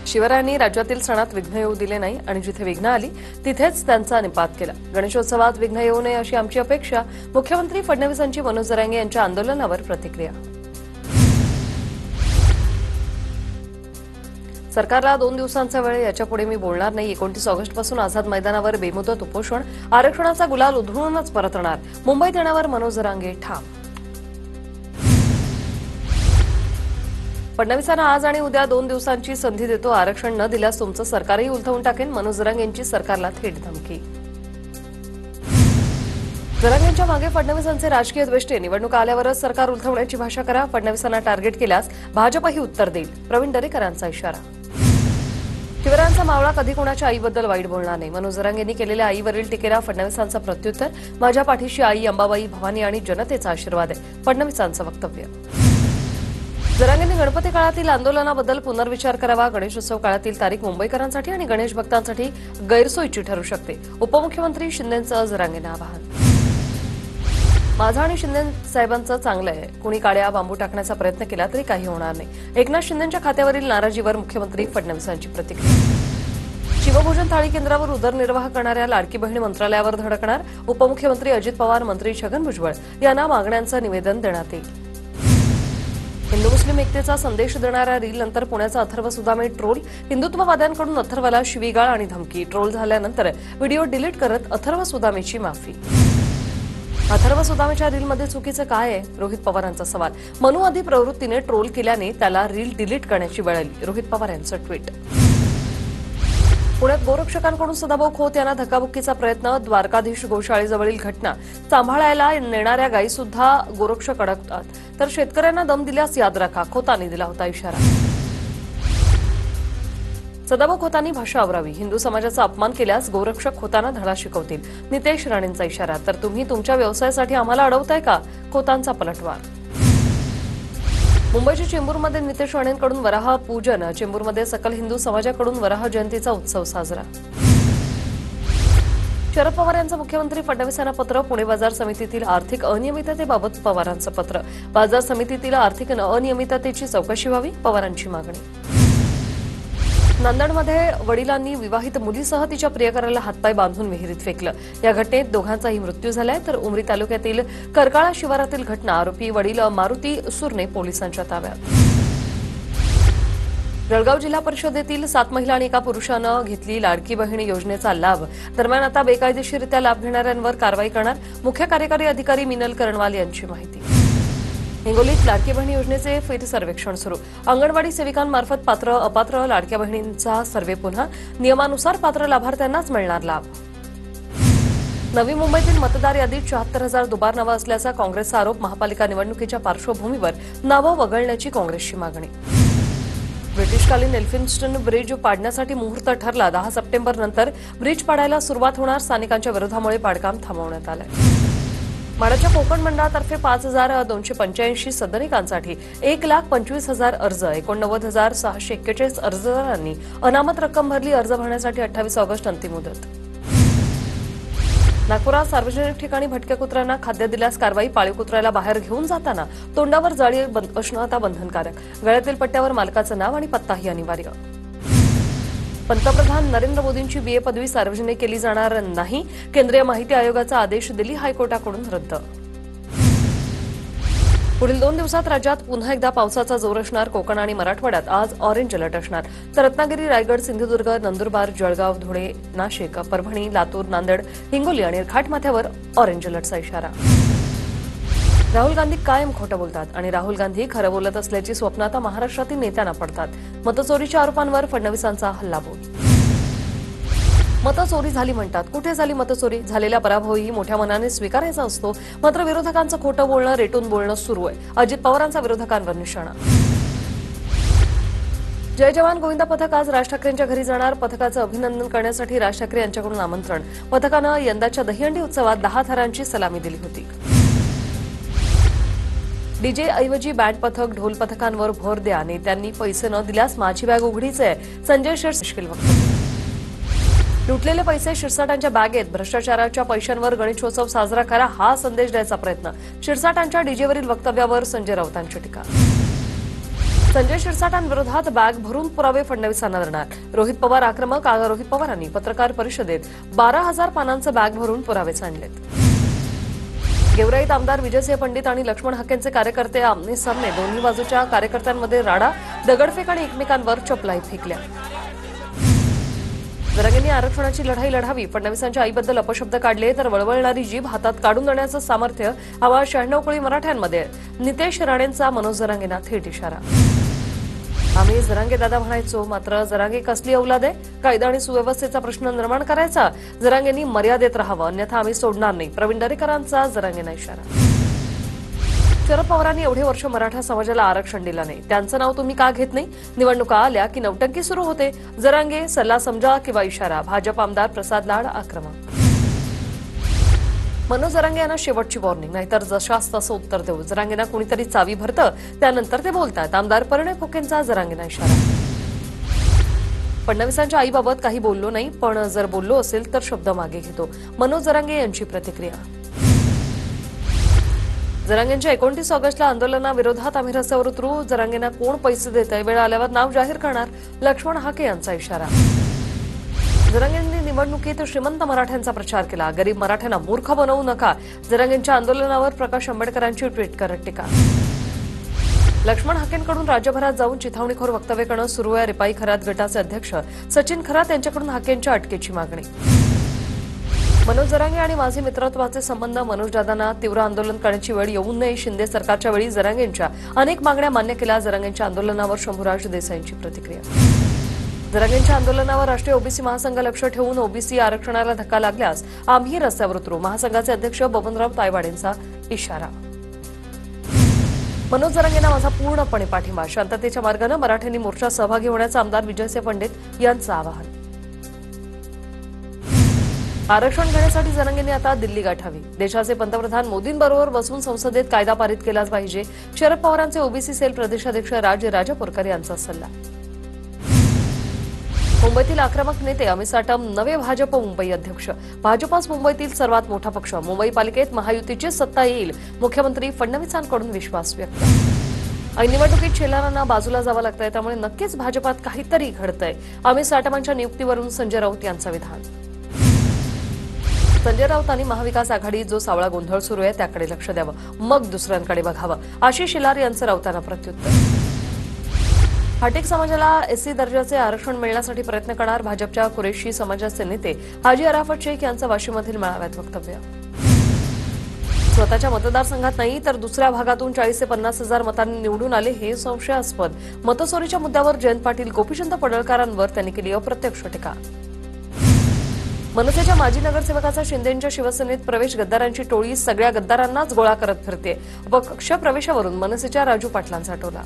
शिवरायांनी राज्यातील सणात विघ्न येऊ दिले नाही आणि जिथे विघ्न आली तिथेच त्यांचा निपात केला। गणेशोत्सवात विघ्न येऊ नये अशी आमची अपेक्षा। मुख्यमंत्री फडणवीसांची मनोज जरांगे यांच्या आंदोलनावर प्रतिक्रिया। सरकारला 2 दिवसांचा वेळ, याच्यापुढे मी बोलणार नाही। 29 ऑगस्टपासून आझाद मैदानावर बेमुदत उपोषण, आरक्षणाचा गुलाल उधळूनच परतणार। मुंबईत येण्यावर मनोज जरांगे ठाम। फडणवीसांना आज आणि उद्या 2 दिवसांची संधी देतो, आरक्षण न दिल्यास तुमचं सरकारही उलथवून टाकेन। मनोज जरांगे यांची सरकारला थेट धमकी। जरांगेंच्या मागे फडणवीसांचे राजकीय द्वेष्टे, निवडणुका आल्यावरच सरकार उलथवण्याची भाषा करा। फडणवीसांना टार्गेट केल्यास भाजपही उत्तर देईल, प्रवीण दरेकरांचा इशारा। शिवरायांचा मावळा कधी कोणाच्या आईबद्दल वाईट बोलणार नाही। मनोज जरांगेंनी केलेल्या आईवरील टीकेला फडणवीसांचा प्रत्युत्तर, माझ्या पाठीशी आई, अंबाबाई, भवानी आणि जनतेचा आशीर्वाद आहे, फडणवीसांचं वक्तव्य। जरांगेंनी गणपती काळातील आंदोलनाबद्दल पुनर्विचार करावा। गणेशोत्सव काळातील तारीख मुंबईकरांसाठी आणि गणेश भक्तांसाठी गैरसोयीची ठरू शकते, उपमुख्यमंत्री शिंदेंचं जरांगेंना आवाहन। माझं आणि शिंदे साहेबांचं चांगलं आहे, कुणी काड्या बांबू टाकण्याचा प्रयत्न केला तरी काही होणार नाही। एकनाथ शिंदेंच्या खात्यावरील नाराजीवर मुख्यमंत्री फडणवीसांची प्रतिक्रिया। शिवभोजन थाळी केंद्रावर उदरनिर्वाह करणाऱ्या लाडकी बहीण मंत्रालयावर धडकणार, उपमुख्यमंत्री अजित पवार, मंत्री छगन भुजबळ यांना मागण्यांचं निवेदन देण्यात येईल। हिंदू मुस्लिम एकतेचा संदेश देणाऱ्या रीलनंतर पुण्याचा अथर्व सुदामे ट्रोल, हिंदुत्ववाद्यांकडून अथर्वला शिवीगाळ आणि धमकी। ट्रोल झाल्यानंतर व्हिडिओ डिलीट करत अथर्व सुदामेची माफी। अथर्व सुदामेच्या रीलमध्ये चुकीचं काय आहे, रोहित पवारांचा सवाल। मनुवादी प्रवृत्तीने ट्रोल केल्याने त्याला रील डिलीट करण्याची वेळ आली, रोहित पवार यांचं ट्विट। पुण्यात गोरक्षकांकडून सदाभाऊ खोत यांना धक्काबुक्कीचा प्रयत्न, द्वारकाधीश गोशाळेजवळील घटना। सांभाळायला नेणाऱ्या गायी सुद्धा गोरक्षक अडकतात, तर शेतकऱ्यांना दम दिल्यास याद राखा, खोतांनी दिला होता इशारा। सदाभाऊ खोतांनी भाषा आवरावी, हिंदू समाजाचा अपमान केल्यास गोरक्षक खोतांना धडा शिकवतील, नितेश राणेंचा इशारा। तर तुम्ही तुमच्या व्यवसायासाठी आम्हाला अडवताय का, खोतांचा पलटवार। मुंबईच्या चेंबूरमध्ये नितेश राणेंकडून वराह पूजन, चेंबूरमध्ये सकल हिंदू समाजाकडून वराह जयंतीचा उत्सव साजरा। शरद पवार यांचं मुख्यमंत्री फडणवीसांना पत्र, पुणे बाजार समितीतील आर्थिक अनियमिततेबाबत पवारांचं पत्र। बाजार समितीतील आर्थिक अनियमिततेची चौकशी व्हावी, पवारांची मागणी। नांदेडमध्ये वडिलांनी विवाहित मुलीसह तिच्या प्रियकराला हातपाय बांधून विहिरीत फेकलं, या घटनेत दोघांचाही मृत्यू झालाय। तर उमरी तालुक्यातील करकाळा शिवारातील घटना, आरोपी वडील मारुती सुरने पोलिसांच्या ताब्यात। जळगाव जिल्हा परिषदेतील 7 महिला आणि एका पुरुषानं घेतली लाडकी बहीण योजनेचा लाभ, दरम्यान आता बेकायदेशीररित्या लाभ घेणाऱ्यांवर कारवाई करणार, मुख्य कार्यकारी अधिकारी मिनल करणवाल यांची माहिती। हिंगोलीत लाडकी बहीण योजनेचे फेर सर्वेक्षण सुरू, अंगणवाडी सेविकांमार्फत पात्र अपात्र लाडक्या बहिणींचा सर्वे पुन्हा, नियमानुसार पात्र लाभार्थ्यांनाच मिळणार लाभ। नवी मुंबईतील मतदार यादीत 74,000 दुबार नावं असल्याचा काँग्रेसचा आरोप, महापालिका निवडणुकीच्या पार्श्वभूमीवर नावं वगळण्याची काँग्रेसची मागणी। ब्रिटिशकालीन एल्फिन्स्टन ब्रिज पाडण्यासाठी मुहूर्त ठरला, 10 सप्टेंबरनंतर ब्रिज पाडायला सुरुवात होणार, स्थानिकांच्या विरोधामुळे पाडकाम थांबवण्यात आलंय। माडाच्या कोकण मंडळातर्फे 5,285 सदनिकांसाठी 1,25,000 अर्ज, 89,641 अर्जदारांनी अनामत रक्कम भरली, अर्ज भरण्यासाठी 28 ऑगस्ट अंतिम मुदत। नागपुरात सार्वजनिक ठिकाणी भटक्या कुत्र्यांना खाद्य दिल्यास कारवाई, पाळीव कुत्र्याला बाहेर घेऊन जाताना तोंडावर जाळी असणं आता बंधनकारक, गळ्यातील पट्ट्यावर मालकाचं नाव आणि पत्ताही अनिवार्य। पंतप्रधान नरेंद्र मोदींची बीए पदवी सार्वजनिक केली जाणार नाही, केंद्रीय माहिती आयोगाचा आदेश दिल्ली हायकोर्टाकडून रद्द। पुढील 2 दिवसात राज्यात पुन्हा एकदा पावसाचा जोर असणार, कोकण आणि मराठवाड्यात आज ऑरेंज अलर्ट असणार, तर रत्नागिरी, रायगड, सिंधुदुर्ग, नंदुरबार, जळगाव, धुळे, नाशिक, परभणी, लातूर, नांदेड, हिंगोली आणि घाटमाथ्यावर ऑरेंज अलर्टचा इशारा। राहुल गांधी कायम खोटं बोलतात आणि राहुल गांधी खरं बोलत असल्याची स्वप्न आता महाराष्ट्रातील नेत्यांना पडतात, मतचोरीच्या आरोपांवर फडणवीसांचा हल्लाबोल। मतचोरी झाली म्हणतात, कुठे झाली मतचोरी, झालेला पराभवही मोठ्या मनाने स्वीकारायचा असतो, मात्र विरोधकांचं खोटं बोलणं, रेटून बोलणं सुरू आहे, अजित पवारांचा विरोधकांवर निशाणा। जय जवान गोविंदा पथक आज राज ठाकरेंच्या घरी जाणार, पथकाचं अभिनंदन करण्यासाठी राज ठाकरे यांच्याकडून आमंत्रण, पथकानं यंदाच्या दहीहंडी उत्सवात 10 थरांची सलामी दिली होती। डीजे ऐवजी बँड पथक, ढोल पथकांवर भर द्या, नेत्यांनी पैसे न दिल्यास माझी बॅग उघडीच आहे, संजय शिरसाट वक्तव्य। लुटलेले पैसे शिरसाटांच्या बॅगेत, भ्रष्टाचाराच्या पैशांवर गणेशोत्सव साजरा करा हा संदेश द्यायचा प्रयत्न, शिरसाटांच्या डीजेवरील वक्तव्यावर संजय राऊतांची टीका। संजय शिरसाटांविरोधात बॅग भरून पुरावे फडणवीसांना देणार. रोहित पवार आक्रमक. रोहित पवारांनी पत्रकार परिषदेत 12,000 पानांचे बॅग भरून पुरावेच आणलेत. गेवराईत आमदार विजयसिंह पंडित आणि लक्ष्मण हाकेंचे कार्यकर्ते आमने सामने. दोन्ही बाजूच्या कार्यकर्त्यांमध्ये राडा, दगडफेक आणि एकमेकांवर चपलाई फेकल्या. जरांगेंनी आरक्षणाची लढाई लढावी. फडणवीसांच्या आईबद्दल अपशब्द काढले तर वळवळणारी जीभ हातात काढून देण्याचं सामर्थ्य हवा 96 कोळी मराठ्यांमध्ये. नितेश राणेंचा मनोज जरांगेंना थेट इशारा. आम्ही जरांगे दादा म्हणायचो, मात्र जरांगे कसली औलाद आहे? कायदा आणि सुव्यवस्थेचा प्रश्न निर्माण करायचा. जरांगेंनी मर्यादेत राहावं, अन्यथा आम्ही सोडणार नाही. प्रवीण दरेकरांचा जरांगेंना इशारा. शरद पवारांनी एवढे वर्ष मराठा समाजाला आरक्षण दिलं नाही, त्यांचं नाव तुम्ही का घेत नाही? निवडणुका आल्या की नौटंकी सुरू होते. जरांगे सल्ला समजा किंवा इशारा. भाजप आमदार प्रसाद लाड आक्रमक. मनोज जरांगे यांना शेवटची वॉर्निंग, नाहीतर जशास तसं उत्तर देऊ. जरांगेंना कुणीतरी चावी भरतं, त्यानंतर ते बोलतात. आमदार परिणय फुकेंचा जरांगेंना इशारा. फडणवीसांच्या आईबाबत काही बोललो नाही, पण जर बोललो असेल तर शब्द मागे घेतो. मनोज जरांगे यांची प्रतिक्रिया. जरांगेंच्या 29 ऑगस्टला आंदोलनाविरोधात आम्ही रस्त्यावर उतरू. जरांगेंना कोण पैसे देत आहे, वेळ आल्यावर नाव जाहीर करणार. लक्ष्मण हाके यांचा इशारा. जरांगेंनी निवडणुकीत श्रीमंत मराठ्यांचा प्रचार केला. गरीब मराठ्यांना मूर्ख बनवू नका. जरांगेंच्या आंदोलनावर प्रकाश आंबेडकरांची ट्विट करत टीका. लक्ष्मण हाकेंकडून राज्यभरात जाऊन चिथावणीखोर वक्तव्य करणं सुरू आहे. रिपाई खरात गटाचे अध्यक्ष सचिन खरात यांच्याकडून हाकेंच्या अटकेची मागणी. मनोज जरांगे आणि माझे मित्रत्वाचे संबंध. मनोजदादांना तीव्र आंदोलन करण्याची वेळ येऊ नये. शिंदे सरकारच्या वेळी जरांगेंच्या अनेक मागण्या मान्य केल्या. जरांगेंच्या आंदोलनावर शंभूराज देसाईंची प्रतिक्रिया. जरांगेंच्या आंदोलनावर राष्ट्रीय ओबीसी महासंघ लक्ष ठेवून ओबीसी आरक्षणाला धक्का लागल्यास आम्ही रस्त्यावर उतरू. महासंघाचे अध्यक्ष बबनराव तायवाडेंचा इशारा. मनोज जरांगेंना माझा पूर्णपणे पाठिंबा. शांततेच्या मार्गाने मराठ्यांनी मोर्चात सहभागी होण्याचं आमदार विजयसिंह पंडित यांचं आवाहन. आरक्षण घेण्यासाठी जरांगेंनी आता दिल्ली गाठावी. देशाचे पंतप्रधान मोदींबरोबर बसून संसदेत कायदा पारित केलाच पाहिजे. शरद पवारांचे ओबीसी सेल प्रदेशाध्यक्ष राजापूरकर यांचा सल्ला. मुंबईतील आक्रमक नेते अमित साटम नवे भाजप मुंबई अध्यक्ष. भाजपच मुंबईतील सर्वात मोठा पक्ष. मुंबई पालिकेत महायुतीची सत्ता येईल. मुख्यमंत्री फडणवीसांकडून विश्वास व्यक्त. ऐन निवडणुकीत शेलारांना बाजूला जावं लागतंय, त्यामुळे नक्कीच भाजपात काहीतरी घडतंय. अमित साटमांच्या नियुक्तीवरून संजय राऊत यांचं विधान. संजय राऊतांनी महाविकास आघाडीत जो सावळा गोंधळ सुरू आहे त्याकडे लक्ष द्यावं, मग दुसऱ्यांकडे बघावं. आशिष शेलार यांचं राऊतांना प्रत्युत्तर. हाटेक समाजाला एससी दर्जाचे आरक्षण मिळण्यासाठी प्रयत्न करणार. भाजपच्या कुरेशी समाजाचे नेते हाजी अराफत शेख यांचं वाशीमधील मेळाव्यात वक्तव्य. स्वतःच्या मतदारसंघात नाही तर दुसऱ्या भागातून 40 ते 50 हजार मतांनी निवडून आले हे संशयास्पद. मतचोरीच्या मुद्द्यावर जयंत पाटील गोपीचंद पडळकरांवर त्यांनी केली अप्रत्यक्ष टीका. मनसेच्या माजी नगरसेवकाचा शिंदेंच्या शिवसेनेत प्रवेश. गद्दारांची टोळी सगळ्या गद्दारांनाच गोळा करत फिरते. पक्ष प्रवेशावरून मनसेच्या राजू पाटलांचा टोला.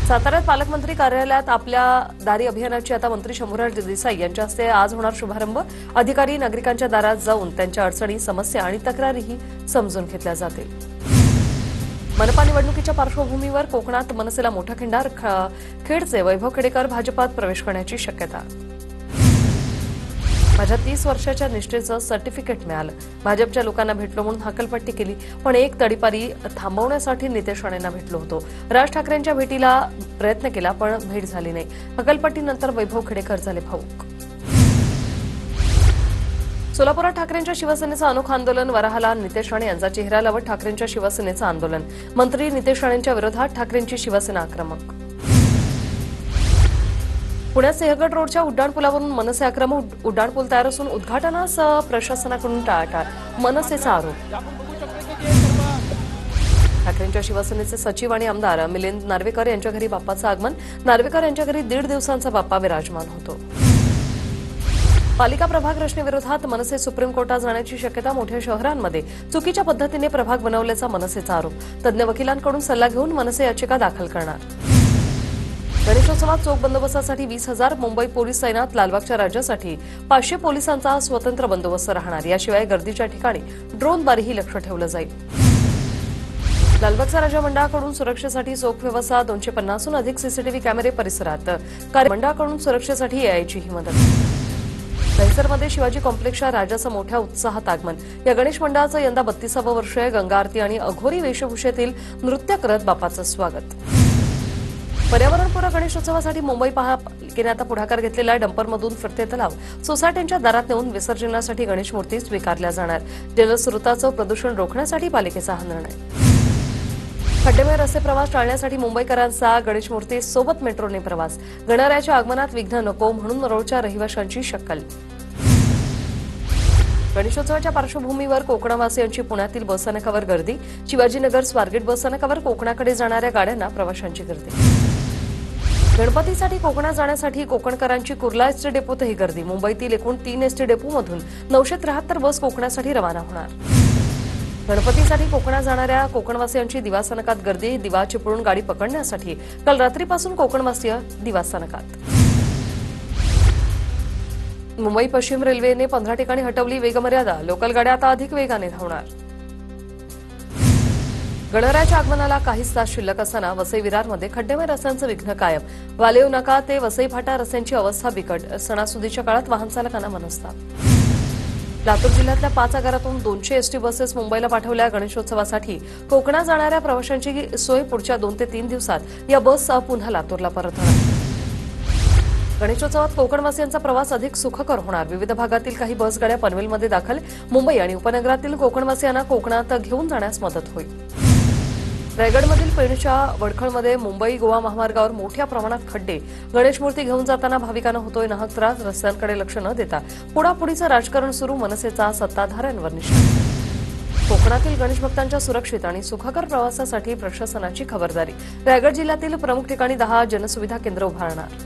साताऱ्यात पालकमंत्री कार्यालयात आपल्या दारी अभियानाची आता मंत्री शंभूराज देसाई यांच्या हस्ते आज होणार शुभारंभ. अधिकारी नागरिकांच्या दारात जाऊन त्यांच्या अडचणी, समस्या आणि तक्रारीही समजून घेतल्या जातील. मनपा निवडणुकीच्या पार्श्वभूमीवर कोकणात मनसेला मोठा खिंडार. खेडचे वैभव खेडेकर भाजपात प्रवेश करण्याची शक्यता. माझ्या 30 वर्षाच्या निष्ठेचं सर्टिफिकेट मिळालं. भाजपच्या लोकांना भेटलो म्हणून हकलपट्टी केली, पण एक तडीपारी थांबवण्यासाठी नितेश राणेंना भेटलो होतो. राज ठाकरेंच्या भेटीला प्रयत्न केला पण भेट झाली नाही. हकलपट्टीनंतर वैभव खेडेकर झाले भावूक. सोलापुरात ठाकरेंच्या शिवसेनेचं अनोखं आंदोलन. वराहाला नितेश राणे यांचा चेहरा लावत ठाकरेंच्या शिवसेनेचं आंदोलन. मंत्री नितेश राणेंच्या विरोधात ठाकरेंची शिवसेना आक्रमक. पुण्यात सिंहगड रोडच्या उड्डाणपुलावरून मनसे आक्रमक. उड्डाणपूल तयार असून उद्घाटनास प्रशासनाकडून टाळाटाळ. मनसेचा आरोप. ठाकरेंच्या शिवसेनेचे सचिव आणि आमदार मिलिंद नार्वेकर यांच्या घरी बाप्पाचं आगमन. नार्वेकर यांच्या घरी 1.5 दिवसांचा बाप्पा विराजमान होतो. पालिका प्रभाग रचनेविरोधात मनसे सुप्रीम कोर्टात जाण्याची शक्यता. मोठ्या शहरांमध्ये चुकीच्या पद्धतीने प्रभाग बनवल्याचा मनसेचा आरोप. तज्ज्ञ वकिलांकडून सल्ला घेऊन मनसे याचिका दाखल करणार. गणेशोत्सवात चोख बंदोबस्तासाठी 20,000. मुंबई पोलीस तैनात. लालबागच्या राज्यासाठी 500 पोलिसांचा स्वतंत्र बंदोबस्त राहणार. याशिवाय गर्दीच्या ठिकाणी ड्रोनद्वारेही लक्ष ठेवलं जाईल. लालबागचा राजा मंडळाकडून सुरक्षेसाठी चोख व्यवस्था. 250हून अधिक सीसीटीव्ही कॅमेरे परिसरात. मंडळाकडून सुरक्षेसाठी एआयचीही मदत. दहिसरमध्ये शिवाजी कॉम्प्लेक्सच्या राजाचं मोठ्या उत्साहात आगमन. या गणेश मंडळाचं यंदा 32वं वर्ष आहे. गंगा आरती आणि अघोरी वेशभूषेतील नृत्य करत बाप्पाचं स्वागत. पर्यावरणपूरक गणेशोत्सवासाठी मुंबई महापालिकेने आता पुढाकार घेतलेल्या डंपरमधून फिरते तलाव सोसायट्यांच्या दारात नेऊन विसर्जनासाठी गणेश मूर्ती स्वीकारल्या जाणार. जलस्रोताचं प्रदूषण रोखण्यासाठी पालिकेचा हा निर्णय. खड्डेमय रस्ते प्रवास टाळण्यासाठी मुंबईकरांचा गणेश मूर्ती सोबत मेट्रोने प्रवास. गणरायाच्या आगमनात विघ्न नको म्हणून रोडच्या रहिवाशांची शक्कल. गणेशोत्सवाच्या पार्श्वभूमीवर कोकणवासियांची पुण्यातील बसस्थानकावर गर्दी. शिवाजीनगर स्वारगेट बसस्थानकावर कोकणाकडे जाणाऱ्या गाड्यांना प्रवाशांची गर्दी. गणपतीसाठी कोकणात जाण्यासाठी कोकणकरांची कुर्ला एसटी डेपोतही गर्दी. मुंबईतील एकूण 3 एसटी डेपोमधून 973 बस कोकणासाठी रवाना होणार. गणपतीसाठी कोकणात जाणाऱ्या कोकणवासियांची दिवा स्थानकात गर्दी. दिवा चिपळूण गाडी पकडण्यासाठी काल रात्रीपासून कोकणवासीय दिवा स्थानकात. मुंबई पश्चिम रेल्वेने 15 ठिकाणी हटवली वेगमर्यादा. लोकल गाड्या आता अधिक वेगाने धावणार. गणरायाच्या आगमनाला काहीच तास शिल्लक असताना वसई विरारमध्ये खड्डेमय रस्त्यांचं विघ्न कायम. वालेव नाका ते वसई फाटा रस्त्यांची अवस्था बिकट. सणासुदीच्या काळात वाहन चालकांना मनस्ताप. लातूर जिल्ह्यातल्या 5 आगारातून 200 एसटी बसेस मुंबईला पाठवल्या. गणेशोत्सवासाठी कोकणात जाणाऱ्या प्रवाशांची सोय पुढच्या 2 ते 3 दिवसात या बस पुन्हा लातूरला परतणार. गणेशोत्सवात कोकणवासियांचा प्रवास अधिक सुखकर होणार. विविध भागातील काही बसगाड्या पनवेलमध्ये दाखल. मुंबई आणि उपनगरातील कोकणवासियांना कोकणात घेऊन जाण्यास मदत होईल. रायगडमधील पेणच्या वडखळमध्ये मुंबई गोवा महामार्गावर मोठ्या प्रमाणात खड्डे. गणेश मूर्ती घेऊन जाताना भाविकांना होतोय नाहक त्रास. रस्त्यांकडे लक्ष न देता पुढापुढीचं राजकारण सुरू. मनसेचा सत्ताधाऱ्यांवर निशाणा. कोकणातील गणेश भक्तांच्या सुरक्षित आणि सुखकर प्रवासासाठी प्रशासनाची खबरदारी. रायगड जिल्ह्यातील प्रमुख ठिकाणी 10 जनसुविधा केंद्र उभारणार.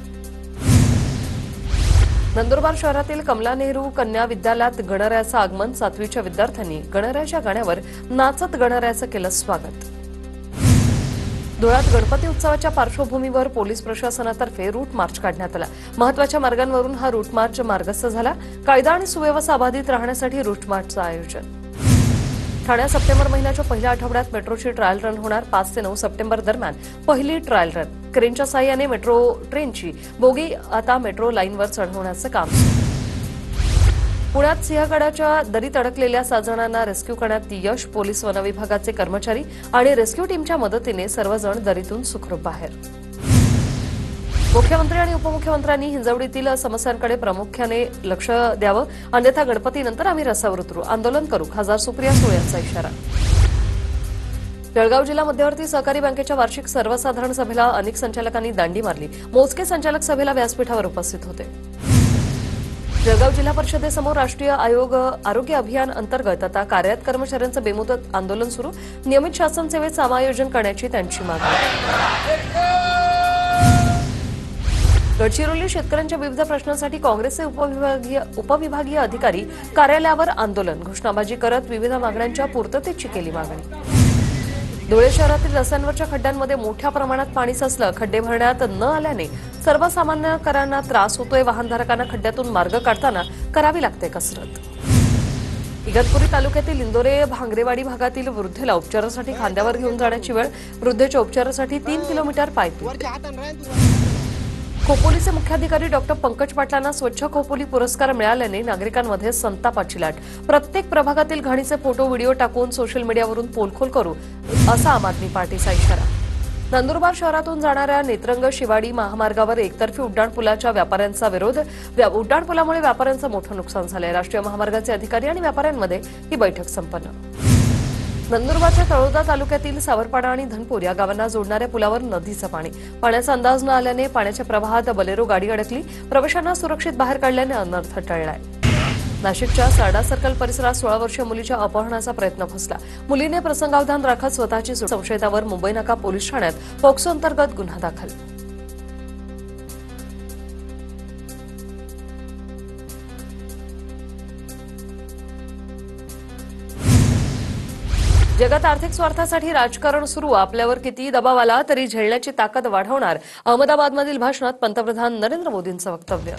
नंदुरबार शहरातील कमला नेहरू कन्या विद्यालयात गणरायाचं आगमन. 7वीच्या विद्यार्थ्यांनी गणरायाच्या गाण्यावर नाचत गणरायाचं केलं स्वागत. धुळ्यात गणपती उत्सवाच्या पार्श्वभूमीवर पोलीस प्रशासनातर्फे रूट मार्च काढण्यात आला. महत्वाच्या मार्गांवरून हा रूट मार्च मार्गस्थ झाला. कायदा आणि सुव्यवस्था अबाधित राहण्यासाठी रूट मार्चचं आयोजन. ठाण्यात सप्टेंबर महिन्याच्या पहिल्या आठवड्यात मेट्रोची ट्रायल रन होणार. 5 ते 9 सप्टेंबर दरम्यान पहिली ट्रायल रन. क्रेनच्या साहाय्याने मेट्रो ट्रेनची बोगी आता मेट्रो लाईनवर चढवण्याचं काम सुरू. पुण्यात सिंहगडाच्या दरीत अडकलेल्या 7 जणांना रेस्क्यू करण्यात यश. पोलीस वनविभागाचे कर्मचारी आणि रेस्क्यू टीमच्या मदतीने सर्वजण दरीतून सुखरूप बाहेर. मुख्यमंत्री आणि उपमुख्यमंत्र्यांनी हिंजवडीतील समस्यांकडे प्रामुख्याने लक्ष द्यावं, अन्यथा गणपतीनंतर आम्ही रस्त्यावर उतरू, आंदोलन करू. खासदार सुप्रिया सुळे यांचा इशारा. जळगाव जिल्हा मध्यवर्ती सहकारी बँकेच्या वार्षिक सर्वसाधारण सभेला अनेक संचालकांनी दांडी मारली. मोजके संचालक सभेला व्यासपीठावर उपस्थित होते. जळगाव जिल्हा परिषदेसमोर राष्ट्रीय आरोग्य अभियान अंतर्गत आता कार्यरत कर्मचाऱ्यांचं बेमुदत आंदोलन सुरू. नियमित शासन सेवेत समायोजन करण्याची त्यांची मागणी. गडचिरोली शेतकऱ्यांच्या विविध प्रश्नांसाठी काँग्रेसचे उपविभागीय अधिकारी कार्यालयावर आंदोलन. घोषणाबाजी करत विविध मागण्यांच्या पूर्ततेची केली मागणी. धुळे शहरातील रस्त्यांवरच्या खड्ड्यांमध्ये मोठ्या प्रमाणात पाणी साचलं. खड्डे भरण्यात न आल्याने सर्वसामान्यांना त्रास होतोय. वाहनधारकांना खड्ड्यातून मार्ग काढताना करावी लागते कसरत. इगतपुरी तालुक्यातील इंदोरे भांगरेवाडी भागातील वृद्धेला उपचारासाठी खांद्यावर घेऊन जाण्याची वेळ. वृद्धेच्या उपचारासाठी 3 किलोमीटर पायपीट. खोपोलीचे मुख्याधिकारी डॉक्टर पंकज पाटलांना स्वच्छ खोपोली पुरस्कार मिळाल्याने नागरिकांमध्ये संतापाची लाट. प्रत्येक प्रभागातील घाणीचे फोटो व्हिडिओ टाकून सोशल मीडियावरून पोलखोल करू, असा आम आदमी पार्टीचा इशारा. नंदुरबार शहरातून जाणाऱ्या नेत्रंग शिवाडी महामार्गावर एकतर्फी उड्डाणपुलाच्या व्यापाऱ्यांचा विरोध. उड्डाणपुलामुळे व्यापाऱ्यांचं मोठं नुकसान झालंय. राष्ट्रीय महामार्गाचे अधिकारी आणि व्यापाऱ्यांमध्ये ही बैठक संपन्न. नंदुरबारच्या तळोदा तालुक्यातील सावरपाडा आणि धनपूर या गावांना जोडणाऱ्या पुलावर नदीचं पाणी. पाण्याचा अंदाज न आल्याने पाण्याच्या प्रवाहात बलेरो गाडी अडकली. प्रवाशांना सुरक्षित बाहेर काढल्याने अनर्थ टळलाय. नाशिकच्या सारडा सर्कल परिसरात 16 वर्षीय मुलीच्या अपहरणाचा प्रयत्न फसला. मुलीने प्रसंगावधान राखत स्वतःची संशयितावर मुंबई नाका पोलीस ठाण्यात पॉक्सो अंतर्गत गुन्हा दाखल. जगात आर्थिक स्वार्थासाठी राजकारण सुरू. आपल्यावर कितीही दबाव आला तरी झेलण्याची ताकद वाढवणार. अहमदाबादमधील भाषणात पंतप्रधान नरेंद्र मोदींचं वक्तव्य.